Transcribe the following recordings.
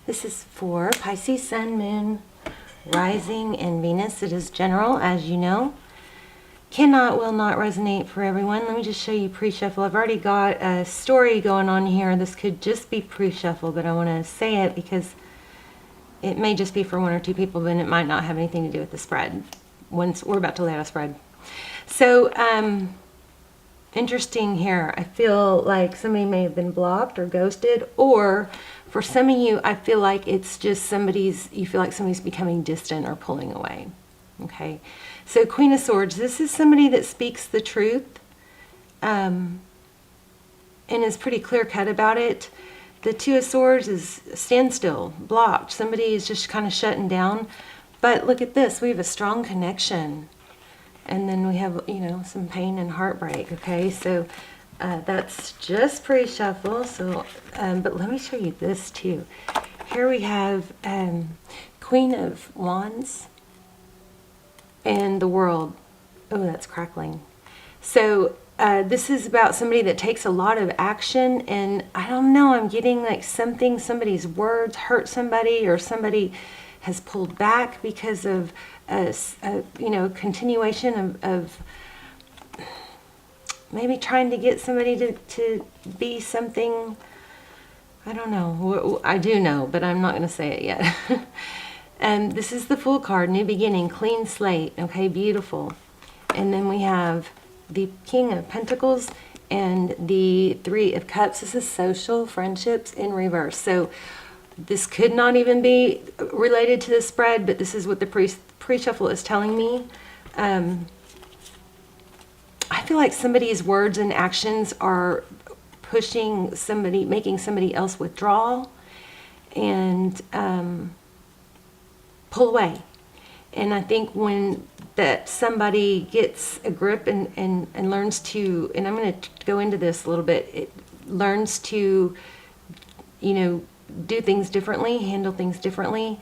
This is for Pisces Sun, Moon, Rising, and Venus. It is general, as you know. Cannot, will not resonate for everyone. Let me just show you pre-shuffle. I've already got a story going on here. This could just be pre-shuffle, but I want to say it because it may just be for one or two people, but it might not have anything to do with the spread. Once we're about to lay out a spread. So, interesting here. I feel like somebody may have been blocked or ghosted, or for some of you, I feel like it's just you feel like somebody's becoming distant or pulling away. Okay. So Queen of Swords, this is somebody that speaks the truth, and is pretty clear cut about it. The Two of Swords is standstill, blocked. Somebody is just kind of shutting down. But look at this. We have a strong connection. And then we have, some pain and heartbreak. Okay, so that's just pre-shuffle. So, but let me show you this too. Here we have Queen of Wands and the World. Oh, that's crackling. So this is about somebody that takes a lot of action, and I don't know, I'm getting like somebody's words hurt somebody, or somebody has pulled back because of continuation of maybe trying to get somebody to be something. I don't know. I do know, but I'm not going to say it yet. And this is the Fool card, new beginning, clean slate. Okay, beautiful. And then we have the King of Pentacles and the Three of Cups. This is social friendships in reverse. So this could not even be related to the spread, but this is what the pre-shuffle is telling me. I feel like somebody's words and actions are pushing somebody, making somebody else withdraw and pull away. And I think when that somebody gets a grip and learns to, and I'm going to go into this a little bit, it learns to, do things differently, handle things differently,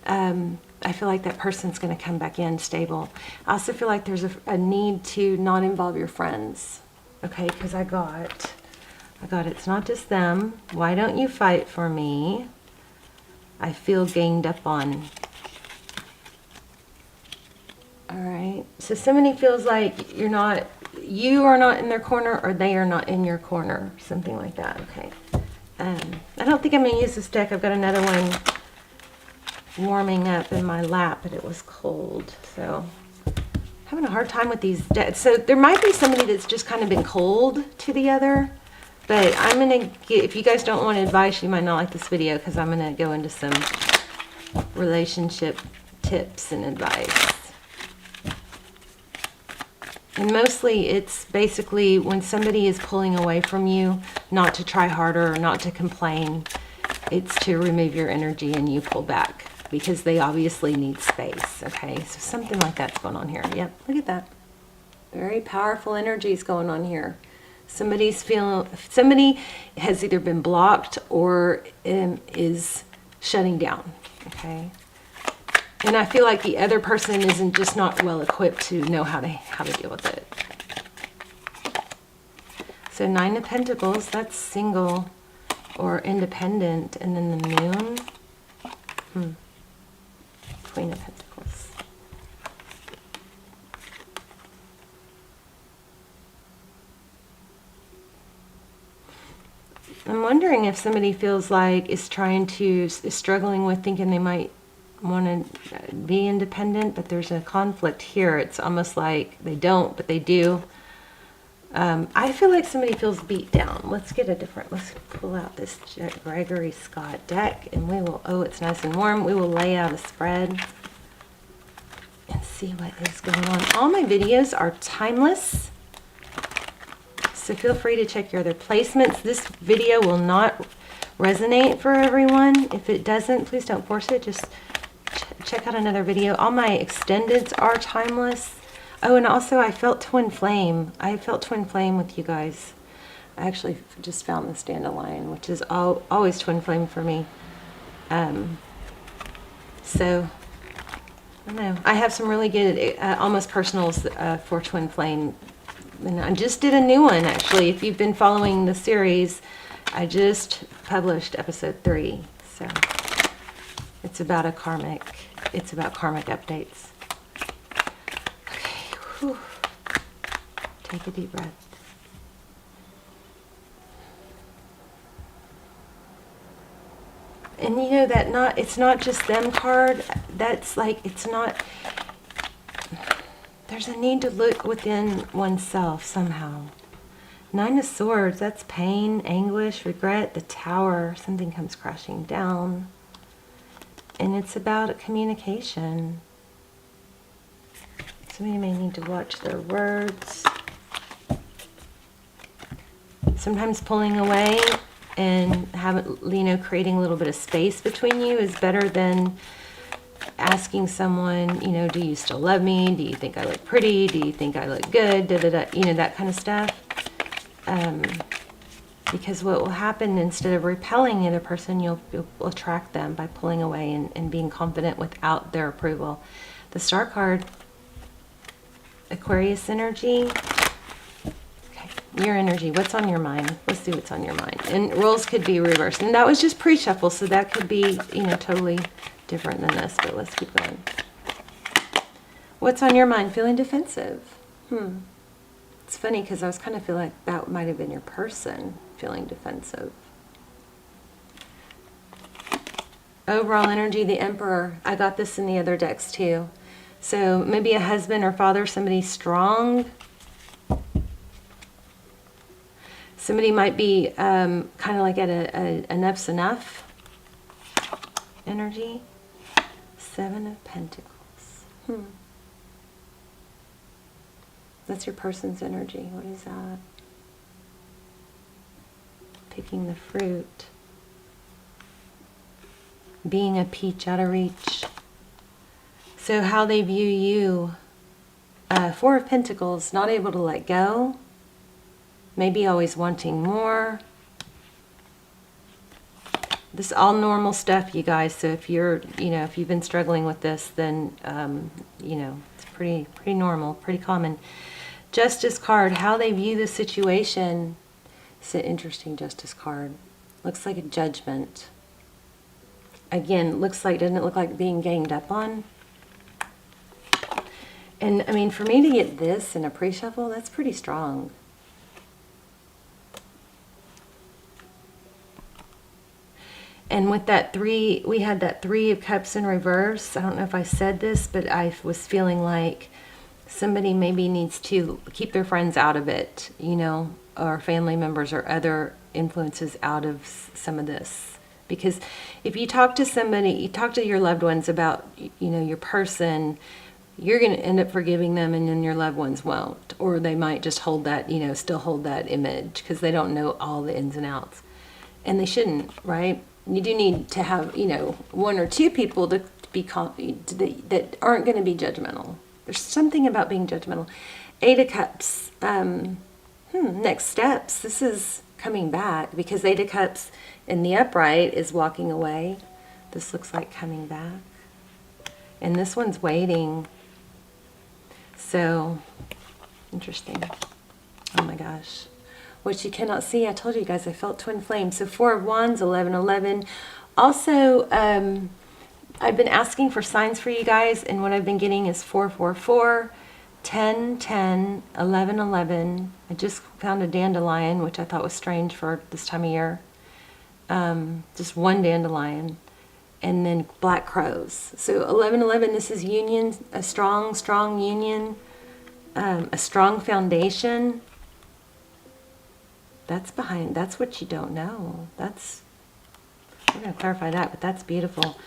I feel like that person's going to come back in stable. I also feel like there's a need to not involve your friends. Okay, because I got it's not just them. Why don't you fight for me? I feel ganged up on. All right, so somebody feels like you are not in their corner, or they are not in your corner, something like that. Okay. I don't think I'm going to use this deck. I've got another one warming up in my lap, but it was cold. So having a hard time with these decks. So there might be somebody that's just kind of been cold to the other. But I'm going to get, if you guys don't want advice, you might not like this video, because I'm going to go into some relationship tips and advice. And mostly it's basically when somebody is pulling away from you, not to try harder or not to complain. It's to remove your energy and you pull back, because they obviously need space. Okay, so something like that's going on here. Yep, look at that. Very powerful energies going on here. Somebody has either been blocked or is shutting down. Okay. And I feel like the other person isn't just not well equipped to know how to deal with it. So Nine of Pentacles, that's single or independent. And then the Moon. Queen of Pentacles. I'm wondering if somebody feels like is struggling with thinking they might want to be independent, but there's a conflict here. It's almost like they don't, but they do. I feel like somebody feels beat down. Let's pull out this Gregory Scott deck, and we will, it's nice and warm. We will lay out a spread and see what is going on. All my videos are timeless, so feel free to check your other placements. This video will not resonate for everyone. If it doesn't, please don't force it. Just check out another video. All my extendeds are timeless. Oh, and also I felt twin flame. I felt twin flame with you guys. I actually just found this dandelion, which is always twin flame for me. So I don't know. I have some really good almost personals for twin flame. And I just did a new one, actually. If you've been following the series, I just published episode 3. So It's about karmic updates. Okay, whew. Take a deep breath. And you know that it's not just them card. That's like, it's not, there's a need to look within oneself somehow. Nine of Swords, that's pain, anguish, regret, the Tower, something comes crashing down. And it's about communication. Somebody may need to watch their words. Sometimes pulling away and creating a little bit of space between you is better than asking someone, do you still love me? Do you think I look pretty? Do you think I look good? That kind of stuff. Because what will happen, instead of repelling the other person, you'll attract them by pulling away and being confident without their approval. The Star card, Aquarius energy. Okay, your energy, what's on your mind? Let's see what's on your mind. And roles could be reversed. And that was just pre-shuffle, so that could be, totally different than this, but let's keep going. What's on your mind? Feeling defensive. It's funny because I was kind of feeling like that might have been your person, feeling defensive. Overall energy, the Emperor. I got this in the other decks too. So maybe a husband or father, somebody strong. Somebody might be kind of like at a enough's enough energy. Seven of Pentacles. That's your person's energy. What is that? Picking the fruit. Being a peach out of reach. So how they view you. Four of Pentacles, not able to let go. Maybe always wanting more. This is all normal stuff, you guys. So if you're, if you've been struggling with this, then, it's pretty normal, pretty common. Justice card, how they view the situation. It's an interesting Justice card. Looks like a judgment. Again, doesn't it look like being ganged up on? And I mean, for me to get this in a pre-shuffle, that's pretty strong. And with that three, we had that Three of Cups in reverse. I don't know if I said this, but I was feeling like somebody maybe needs to keep their friends out of it, or family members or other influences out of some of this. Because if you talk to somebody, you talk to your loved ones about, your person, you're going to end up forgiving them, and then your loved ones won't. Or they might just hold that, still hold that image because they don't know all the ins and outs. And they shouldn't, right? You do need to have, one or two people to be that aren't going to be judgmental. There's something about being judgmental. Eight of Cups. Next steps. This is coming back because Eight of Cups in the upright is walking away. This looks like coming back. And this one's waiting. So, interesting. Oh my gosh. What you cannot see, I told you guys, I felt twin flames. So Four of Wands, 1111. Also, I've been asking for signs for you guys, and what I've been getting is 444, 10, 10, 11, 11. I just found a dandelion, which I thought was strange for this time of year. Just one dandelion. And then black crows. So 1111, this is union, a strong, strong union, a strong foundation. That's what you don't know. We're going to clarify that, but that's beautiful.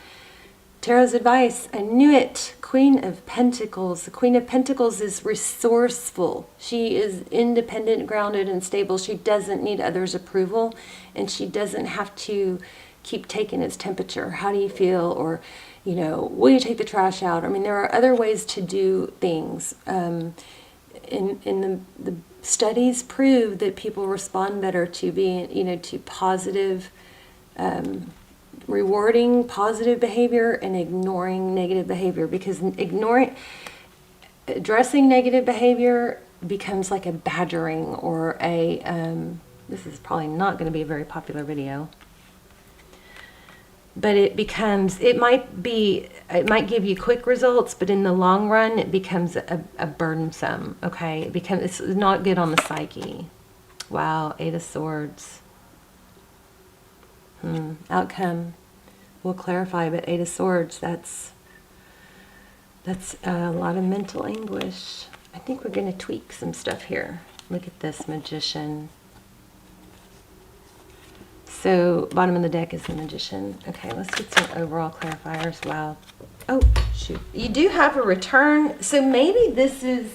Tarot's advice, I knew it. Queen of Pentacles. The Queen of Pentacles is resourceful. She is independent, grounded, and stable. She doesn't need others' approval, and she doesn't have to keep taking its temperature. How do you feel? Or, will you take the trash out? I mean, there are other ways to do things. In the studies prove that people respond better to being, to positive, rewarding positive behavior and ignoring negative behavior, because addressing negative behavior becomes like a badgering or this is probably not going to be a very popular video. but it might give you quick results, but in the long run, it becomes a burdensome, okay? It's not good on the psyche. Wow, Eight of Swords. Outcome. We'll clarify, but Eight of Swords, that's a lot of mental anguish. I think we're going to tweak some stuff here. Look at this, Magician. So, bottom of the deck is the Magician. Okay, let's get some overall clarifiers. Wow. Oh, shoot. You do have a return. So maybe this is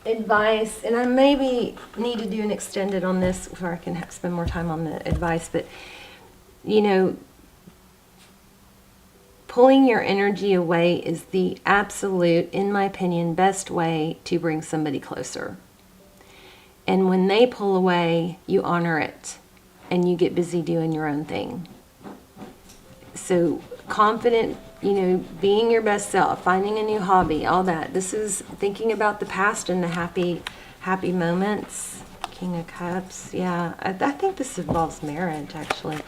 advice, and I maybe need to do an extended on this before I can spend more time on the advice. But, you know, pulling your energy away is the absolute, in my opinion, best way to bring somebody closer. And when they pull away, you honor it. And you get busy doing your own thing. So confident, you know, being your best self, finding a new hobby, all that. This is thinking about the past and the happy moments. King of Cups. Yeah, I think this involves marriage, actually.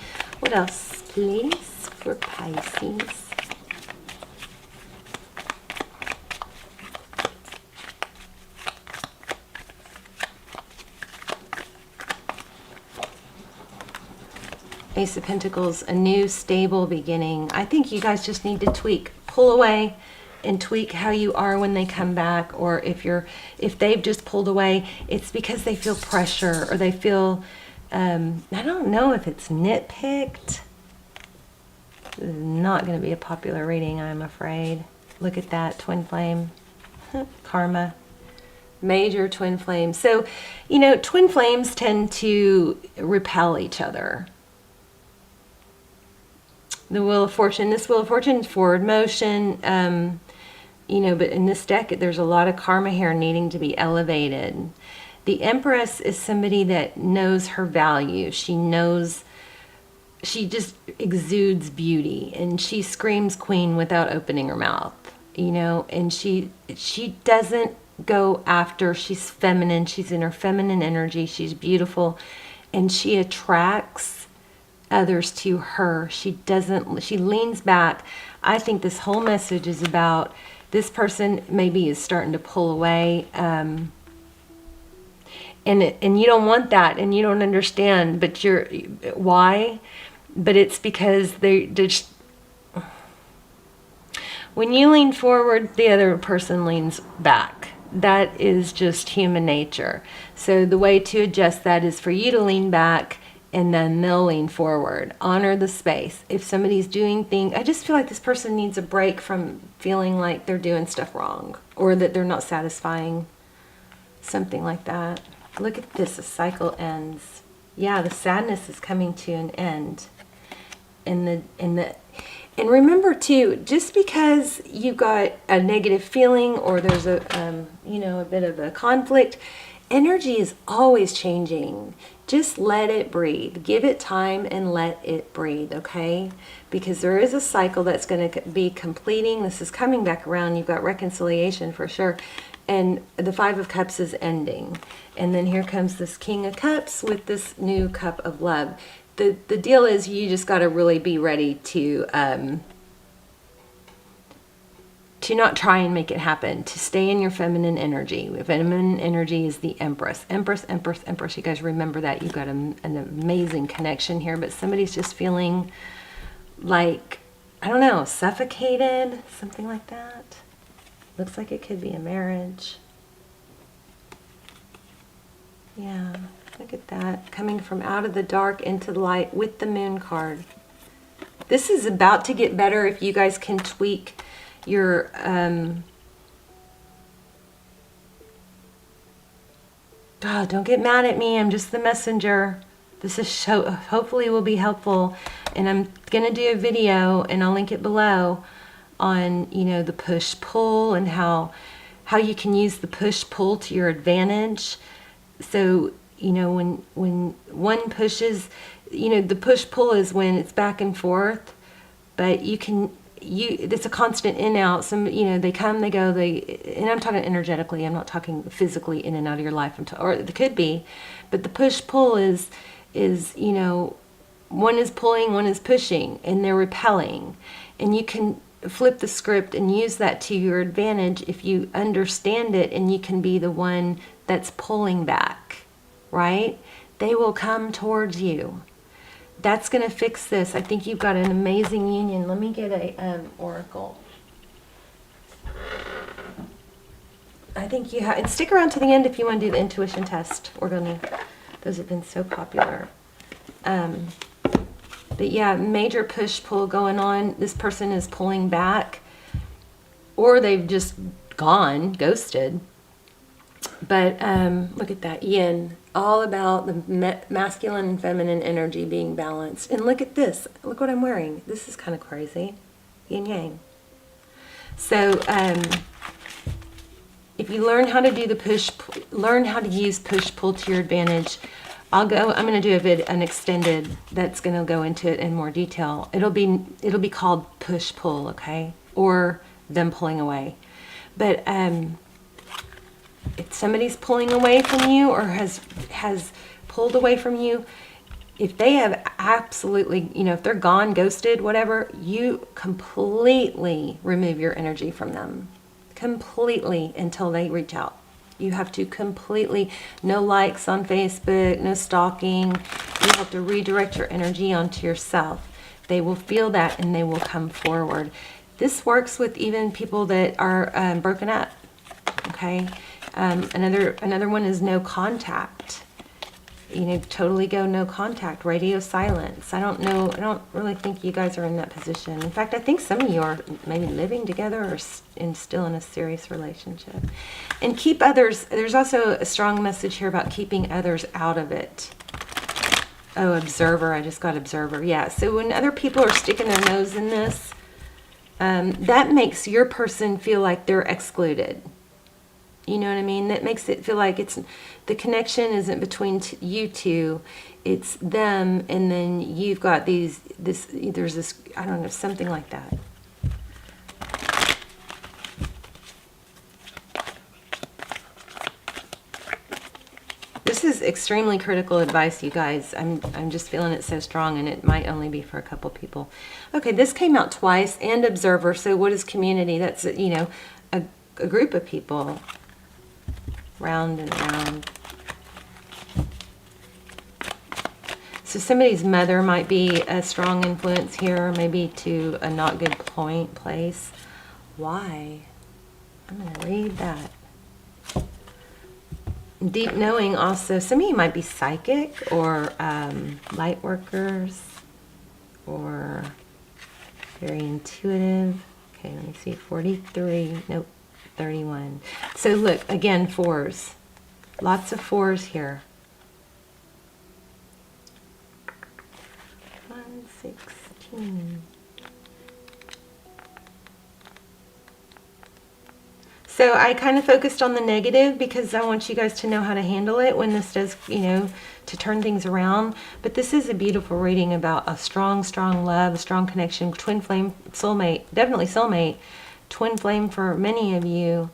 What else, please, for Pisces? Ace of Pentacles, a new stable beginning. I think you guys just need to tweak, pull away and tweak how you are when they come back. Or if they've just pulled away, it's because they feel pressure, or they feel, I don't know if it's nitpicked. This is not going to be a popular reading, I'm afraid. Look at that, twin flame. Karma. Major twin flame. So, you know, twin flames tend to repel each other. The Wheel of Fortune. This Wheel of Fortune is forward motion, you know, but in this deck, there's a lot of karma here needing to be elevated. The Empress is somebody that knows her value. She just exudes beauty, and she screams queen without opening her mouth, you know, and she doesn't go after, she's feminine, she's in her feminine energy, she's beautiful, and she attracts others to her. She leans back. I think this whole message is about this person maybe is starting to pull away, and you don't want that, and you don't understand, but why? But it's because they just, when you lean forward, the other person leans back. That is just human nature. So the way to adjust that is for you to lean back, and then they'll lean forward. Honor the space. If somebody's doing things, I just feel like this person needs a break from feeling like they're doing stuff wrong, or that they're not satisfying. Something like that. Look at this, a cycle ends. Yeah, the sadness is coming to an end. And remember too, just because you've got a negative feeling, or there's a bit of a conflict, energy is always changing. Just let it breathe. Give it time and let it breathe, okay? Because there is a cycle that's going to be completing. This is coming back around. You've got reconciliation for sure. And the Five of Cups is ending. And then here comes this King of Cups with this new cup of love. The deal is, you just got to really be ready to not try and make it happen, to stay in your feminine energy. Feminine energy is the Empress. Empress, Empress, Empress. You guys remember that. You've got an amazing connection here, but somebody's just feeling like, I don't know, suffocated, something like that. Looks like it could be a marriage. Yeah, look at that. Coming from out of the dark into the light with the Moon card. This is about to get better if you guys can tweak your don't get mad at me, I'm just the messenger. This is hopefully will be helpful, and I'm gonna do a video, and I'll link it below, on, you know, the push-pull and how you can use the push-pull to your advantage. So, you know, when one pushes, you know, the push-pull is when it's back and forth, but it's a constant in out. Some, you know, they come, they go, and I'm talking energetically, I'm not talking physically in and out of your life, or it could be, but the push pull is, you know, one is pulling, one is pushing, and they're repelling. And you can flip the script and use that to your advantage if you understand it, and you can be the one that's pulling back, right? They will come towards you. That's going to fix this. I think you've got an amazing union. Let me get a oracle. I think you have, and stick around to the end if you want to do the intuition test. Those have been so popular. But yeah, major push-pull going on. This person is pulling back, or they've just gone, ghosted. But look at that, yin, all about the masculine and feminine energy being balanced. And look at this. Look what I'm wearing. This is kind of crazy. Yin yang. So if you learn how to do the learn how to use push-pull to your advantage, I'm going to do an extended that's going to go into it in more detail. It'll be called push-pull, okay? Or them pulling away. But if somebody's pulling away from you or has pulled away from you, if they have absolutely, if they're gone, ghosted, whatever, you completely remove your energy from them. Completely, until they reach out. You have to completely, no likes on Facebook, no stalking. You have to redirect your energy onto yourself. They will feel that and they will come forward. This works with even people that are broken up, okay? Another one is no contact. Totally go no contact, radio silence. I don't really think you guys are in that position. In fact, I think some of you are maybe living together or still in a serious relationship. And keep others, there's also a strong message here about keeping others out of it. Oh, observer, I just got observer. Yeah, so when other people are sticking their nose in this, that makes your person feel like they're excluded. You know what I mean? That makes it feel like the connection isn't between you two, it's them, and then you've got there's this, I don't know, something like that. This is extremely critical advice, you guys. I'm just feeling it so strong, and it might only be for a couple people. Okay, this came out twice, and observer. So what is community? That's, a group of people. Round and round. So somebody's mother might be a strong influence here, maybe to a not good place. Why? I'm going to read that. Deep knowing also. Some of you might be psychic or light workers or very intuitive. Okay, let me see. 43. Nope. 31. So look, again, fours. Lots of fours here. 116. So I kind of focused on the negative because I want you guys to know how to handle it when this does, to turn things around. But this is a beautiful reading about a strong, strong love, a strong connection, twin flame, soulmate, definitely soulmate. Twin flame for many of you.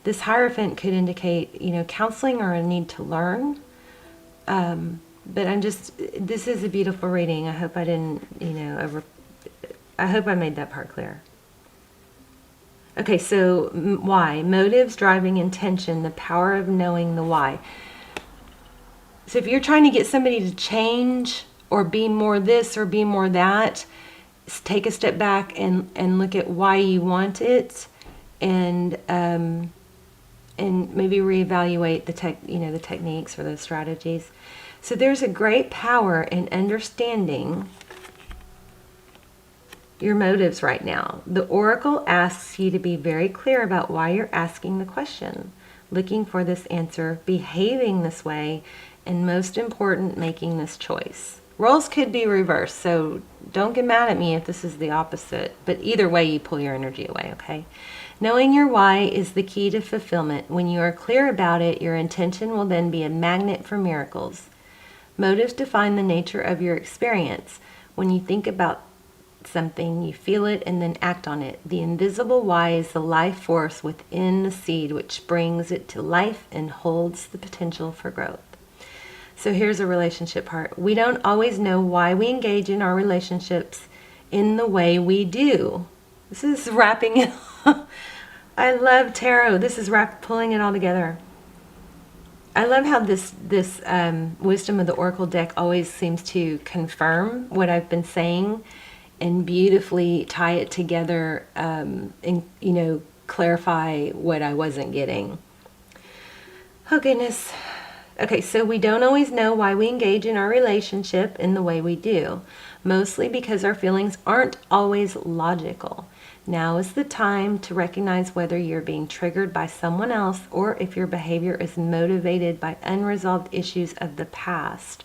This Hierophant could indicate, counseling or a need to learn. But this is a beautiful reading. I hope I didn't, I hope I made that part clear. Okay, so why? Motives, driving intention, the power of knowing the why. So if you're trying to get somebody to change or be more this or be more that, take a step back and look at why you want it, and maybe reevaluate the techniques or the strategies. So there's a great power in understanding your motives right now. The oracle asks you to be very clear about why you're asking the question, looking for this answer, behaving this way, and most important, making this choice. Roles could be reversed, so don't get mad at me if this is the opposite. But either way, you pull your energy away, okay? Knowing your why is the key to fulfillment. When you are clear about it, your intention will then be a magnet for miracles. Motives define the nature of your experience. When you think about something, you feel it and then act on it. The invisible why is the life force within the seed, which brings it to life and holds the potential for growth. So here's a relationship part. We don't always know why we engage in our relationships in the way we do. This is wrapping it. I love tarot. This is pulling it all together. I love how this Wisdom of the Oracle deck always seems to confirm what I've been saying and beautifully tie it together, and clarify what I wasn't getting. Oh goodness. Okay, so we don't always know why we engage in our relationship in the way we do, mostly because our feelings aren't always logical. Now is the time to recognize whether you're being triggered by someone else or if your behavior is motivated by unresolved issues of the past.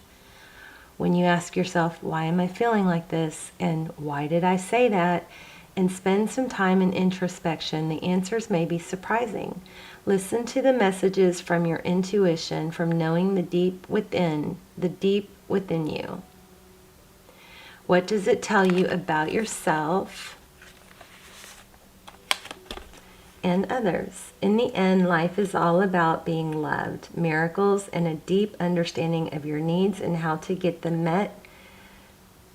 When you ask yourself, why am I feeling like this? And why did I say that? And spend some time in introspection, the answers may be surprising. Listen to the messages from your intuition, from knowing the deep within you. What does it tell you about yourself and others? In the end, life is all about being loved. Miracles and a deep understanding of your needs and how to get them met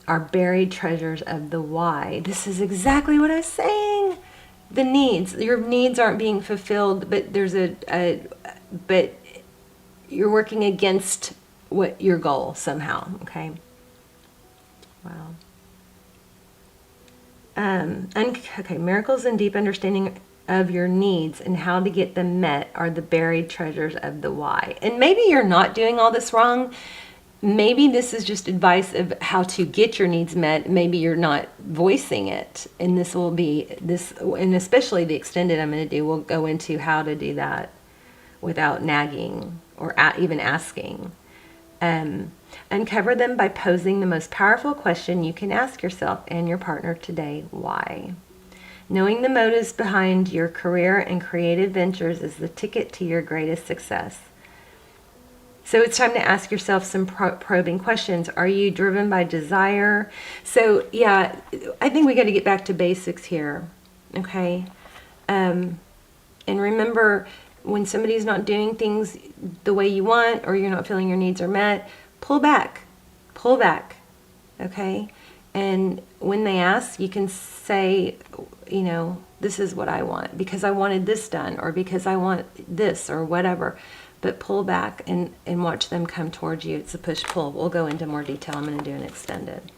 are buried treasures of the why. This is exactly what I was saying. The needs. Your needs aren't being fulfilled, but but you're working against what your goal somehow. Okay. Wow. Okay. Miracles and deep understanding of your needs and how to get them met are the buried treasures of the why. And maybe you're not doing all this wrong. Maybe this is just advice of how to get your needs met. Maybe you're not voicing it. And this will be this, and especially the extended I'm going to do, we'll go into how to do that without nagging or even asking. Uncover them by posing the most powerful question you can ask yourself and your partner today: why? Knowing the motives behind your career and creative ventures is the ticket to your greatest success. So it's time to ask yourself some probing questions. Are you driven by desire? So yeah, I think we got to get back to basics here. Okay. And remember, when somebody's not doing things the way you want, or you're not feeling your needs are met, pull back. Pull back. Okay. And when they ask, you can say, this is what I want because I wanted this done, or because I want this, or whatever. But pull back and watch them come towards you. It's a push-pull. We'll go into more detail. I'm going to do an extended.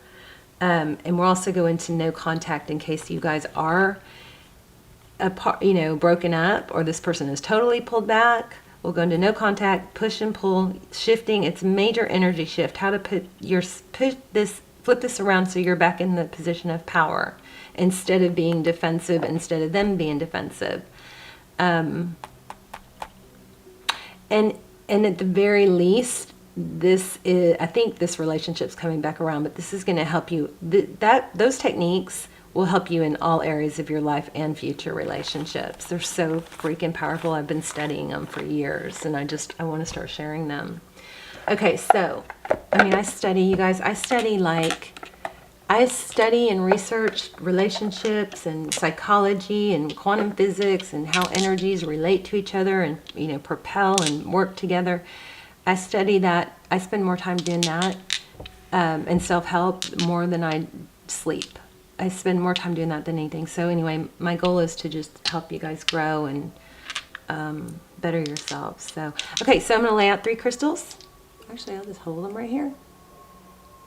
And we'll also go into no contact in case you guys are apart, broken up, or this person is totally pulled back. We'll go into no contact, push and pull, shifting. It's major energy shift. How to flip this around so you're back in the position of power instead of being defensive, instead of them being defensive. And at the very least, I think this relationship's coming back around, but this is going to help you. Those techniques will help you in all areas of your life and future relationships. They're so freaking powerful. I've been studying them for years, and I want to start sharing them. Okay, so, I study, you guys. I study and research relationships and psychology and quantum physics and how energies relate to each other and, propel and work together. I study that. I spend more time doing that and self-help more than I sleep. I spend more time doing that than anything. So anyway, my goal is to just help you guys grow and better yourselves. So, okay, so I'm going to lay out 3 crystals. Actually, I'll just hold them right here.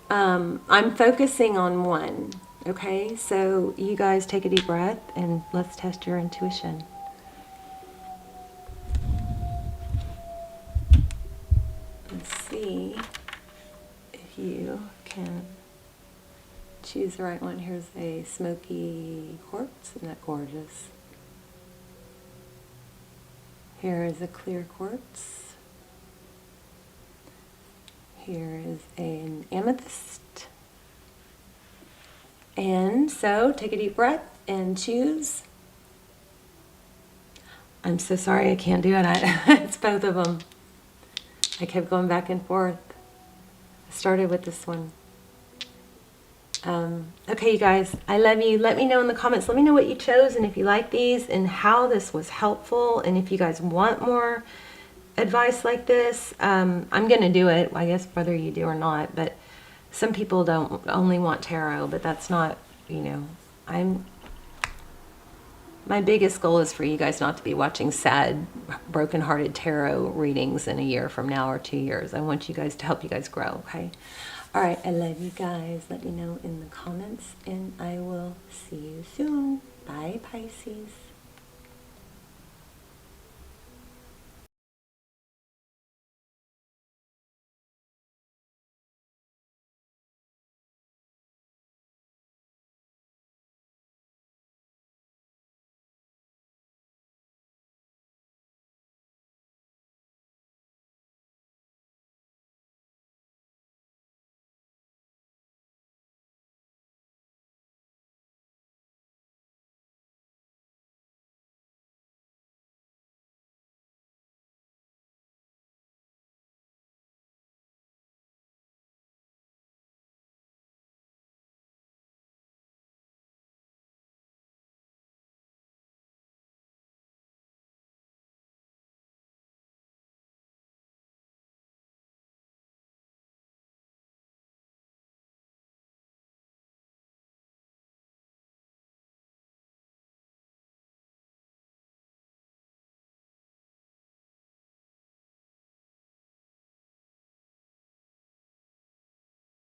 I'm focusing on one, okay? So you guys take a deep breath and let's test your intuition. Let's see if you can choose the right one. Here's a smoky quartz. Isn't that gorgeous? Here is a clear quartz. Here is an amethyst. And so take a deep breath and choose. I'm so sorry I can't do it. It's both of them. I kept going back and forth. I started with this one. Okay, you guys, I love you. Let me know in the comments. Let me know what you chose and if you like these and how this was helpful, and if you guys want more advice like this. I'm going to do it, I guess, whether you do or not, but some people don't only want tarot, but that's not, you know, my biggest goal is for you guys not to be watching sad, broken-hearted tarot readings in a year from now or 2 years. I want you guys to help you guys grow, okay? All right, I love you guys. Let me know in the comments, and I will see you soon. Bye, Pisces.